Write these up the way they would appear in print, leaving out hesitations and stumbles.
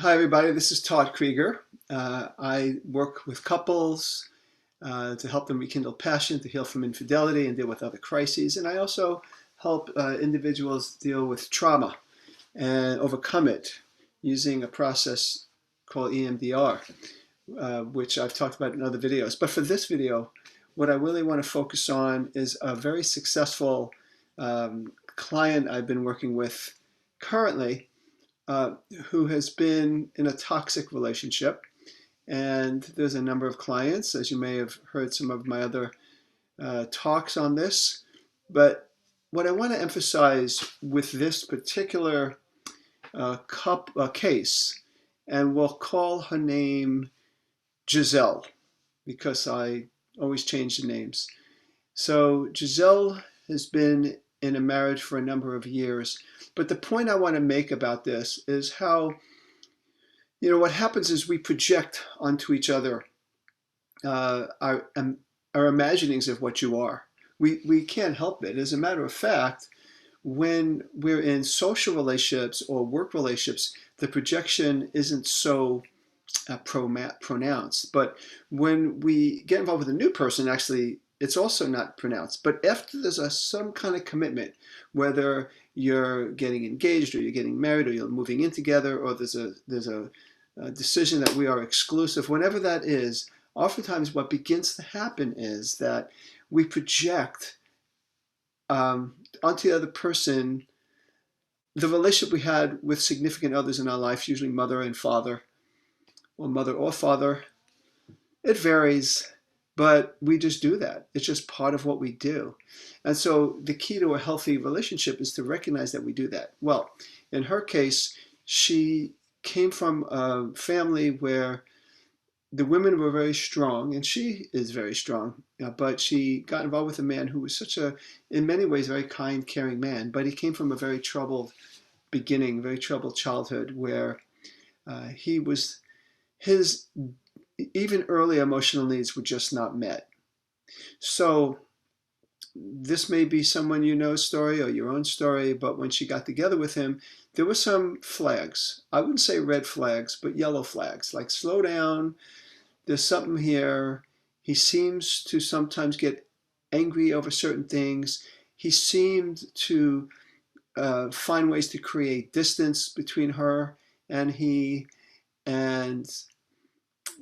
Hi everybody, this is Todd Creager. I work with couples to help them rekindle passion, to heal from infidelity and deal with other crises. And I also help individuals deal with trauma and overcome it using a process called EMDR, which I've talked about in other videos. But for this video, what I really want to focus on is a very successful client I've been working with currently, who has been in a toxic relationship. And there's a number of clients, as you may have heard some of my other talks on this. But what I want to emphasize with this particular case, and we'll call her name Giselle, because I always change the names. So Giselle has been in a marriage for a number of years. But the point I want to make about this is how, what happens is we project onto each other our imaginings of what you are. We can't help it. As a matter of fact, when we're in social relationships or work relationships, the projection isn't so pronounced. But when we get involved with a new person, actually, it's also not pronounced. But after there's some kind of commitment, whether you're getting engaged or you're getting married or you're moving in together, or there's a decision that we are exclusive, whenever that is, oftentimes what begins to happen is that we project onto the other person the relationship we had with significant others in our life, usually mother and father, or mother or father. It varies, but we just do that. It's just part of what we do. And so the key to a healthy relationship is to recognize that we do that. Well, in her case, she came from a family where the women were very strong, and she is very strong, but she got involved with a man who was in many ways, very kind, caring man, but he came from a very troubled beginning, very troubled childhood, where his even early emotional needs were just not met. So this may be someone you know's story or your own story, but when she got together with him, there were some flags. I wouldn't say red flags, but yellow flags, like slow down, there's something here. He seems to sometimes get angry over certain things. He seemed to find ways to create distance between her and and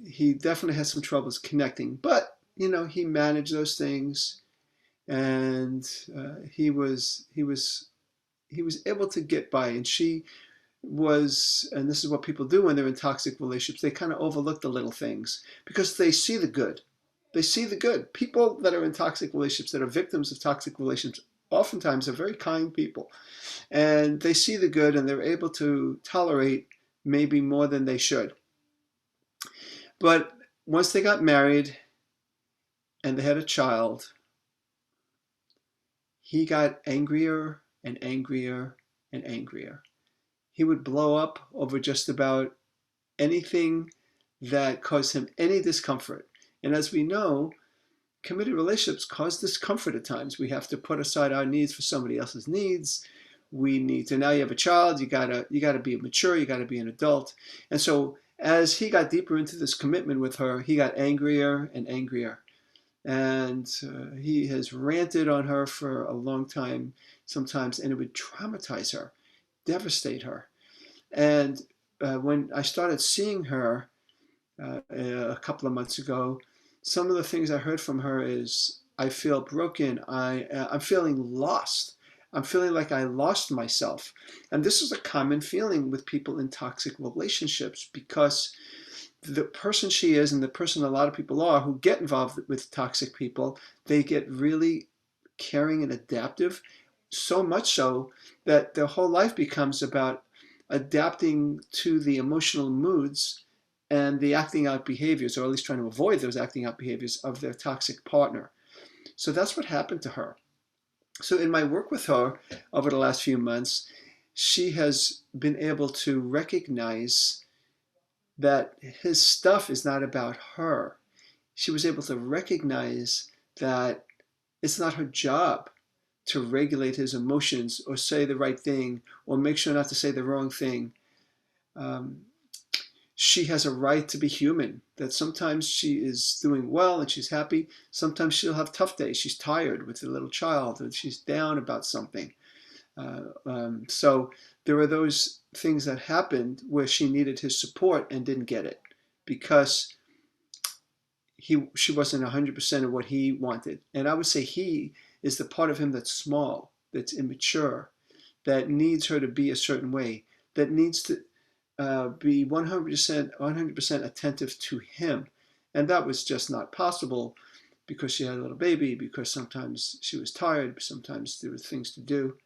he definitely had some troubles connecting. But he managed those things, and he was able to get by. And she was, and this is what people do when they're in toxic relationships, they kind of overlook the little things because they see the good. They see the good. People that are in toxic relationships, that are victims of toxic relationships, oftentimes are very kind people. And they see the good, and they're able to tolerate maybe more than they should. But once they got married and they had a child, he got angrier and angrier and angrier. He would blow up over just about anything that caused him any discomfort. And as we know, committed relationships cause discomfort at times. We have to put aside our needs for somebody else's needs. We need to, now you have a child, you gotta be mature, you gotta be an adult. And so as he got deeper into this commitment with her, he got angrier and angrier. And he has ranted on her for a long time sometimes, and it would traumatize her, devastate her. And when I started seeing her a couple of months ago, some of the things I heard from her is, I feel broken, I'm feeling lost. I'm feeling like I lost myself. And this is a common feeling with people in toxic relationships, because the person she is, and the person a lot of people are who get involved with toxic people, they get really caring and adaptive, so much so that their whole life becomes about adapting to the emotional moods and the acting out behaviors, or at least trying to avoid those acting out behaviors of their toxic partner. So that's what happened to her. So in my work with her over the last few months, she has been able to recognize that his stuff is not about her. She was able to recognize that it's not her job to regulate his emotions or say the right thing or make sure not to say the wrong thing. she has a right to be human, that sometimes she is doing well and she's happy. Sometimes she'll have tough days. She's tired with the little child and she's down about something. So there were those things that happened where she needed his support and didn't get it because she wasn't 100% of what he wanted. And I would say he is the part of him that's small, that's immature, that needs her to be a certain way, that needs to be 100% attentive to him. And that was just not possible because she had a little baby, because sometimes she was tired, sometimes there were things to do.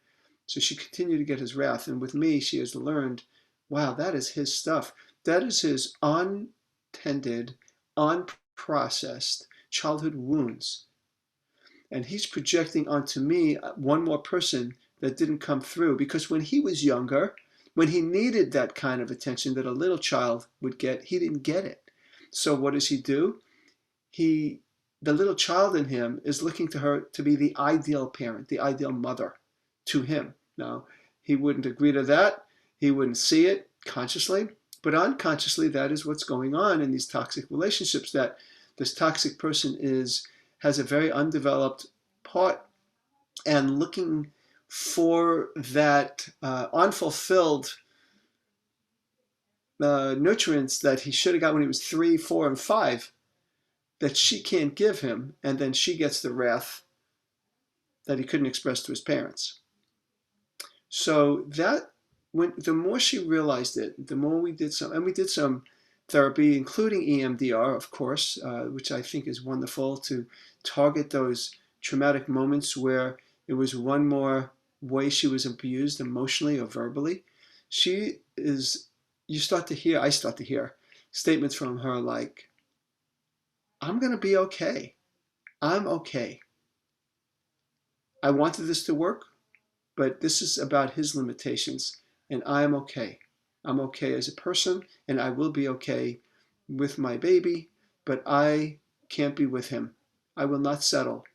So she continued to get his wrath. And with me, she has learned, wow, that is his stuff. That is his untended, unprocessed childhood wounds. And he's projecting onto me one more person that didn't come through. Because when he was younger, when he needed that kind of attention that a little child would get, he didn't get it. So what does he do? The little child in him is looking to her to be the ideal parent, the ideal mother to him. Now, he wouldn't agree to that. He wouldn't see it consciously, but unconsciously, that is what's going on in these toxic relationships, that this toxic person has a very undeveloped part and looking for that unfulfilled nutrients that he should have got when he was 3, 4, and 5 that she can't give him, and then she gets the wrath that he couldn't express to his parents. So that the more she realized it, the more we did some therapy, including EMDR, of course, which I think is wonderful to target those traumatic moments where it was one more way she was abused emotionally or verbally. I start to hear statements from her like, I'm going to be okay. I'm okay. I wanted this to work, but this is about his limitations, and I'm okay. I'm okay as a person, and I will be okay with my baby, but I can't be with him. I will not settle.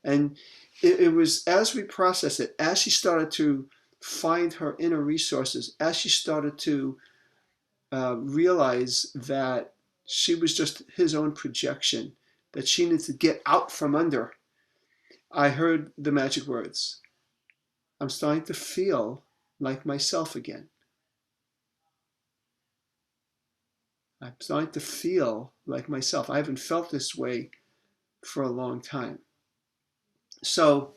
And it was as we processed it, as she started to find her inner resources, as she started to realize that she was just his own projection, that she needed to get out from under, I heard the magic words. I'm starting to feel like myself again. I'm starting to feel like myself. I haven't felt this way for a long time. So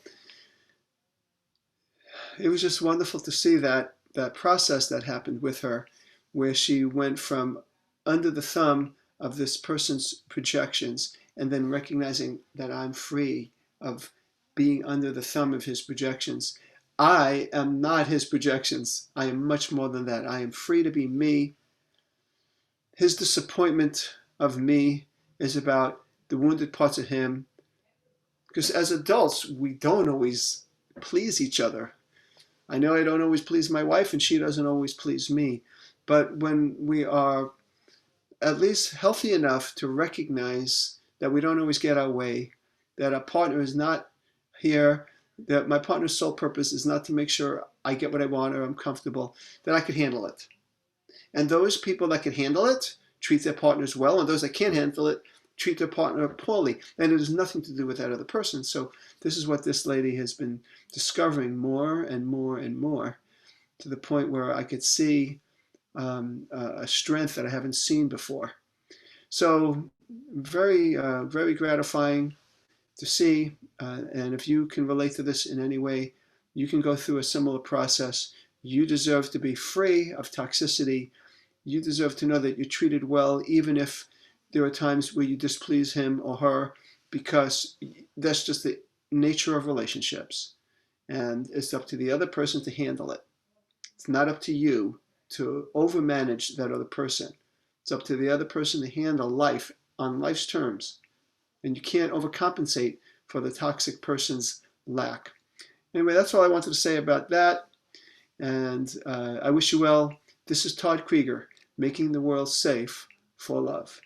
it was just wonderful to see that process that happened with her, where she went from under the thumb of this person's projections and then recognizing that I'm free of being under the thumb of his projections. I am not his projections. I am much more than that. I am free to be me. His disappointment of me is about the wounded parts of him. Because as adults, we don't always please each other. I know I don't always please my wife, and she doesn't always please me. But when we are at least healthy enough to recognize that we don't always get our way, that our partner is not here, that my partner's sole purpose is not to make sure I get what I want or I'm comfortable, that I could handle it. And those people that can handle it treat their partners well, and those that can't handle it treat their partner poorly. And it has nothing to do with that other person. So this is what this lady has been discovering more and more and more, to the point where I could see a strength that I haven't seen before. So very, very gratifying to see. And if you can relate to this in any way, you can go through a similar process. You deserve to be free of toxicity. You deserve to know that you're treated well, even if there are times where you displease him or her, because that's just the nature of relationships. And it's up to the other person to handle it. It's not up to you to overmanage that other person. It's up to the other person to handle life on life's terms. And you can't overcompensate for the toxic person's lack. Anyway, that's all I wanted to say about that. And I wish you well. This is Todd Creager, making the world safe for love.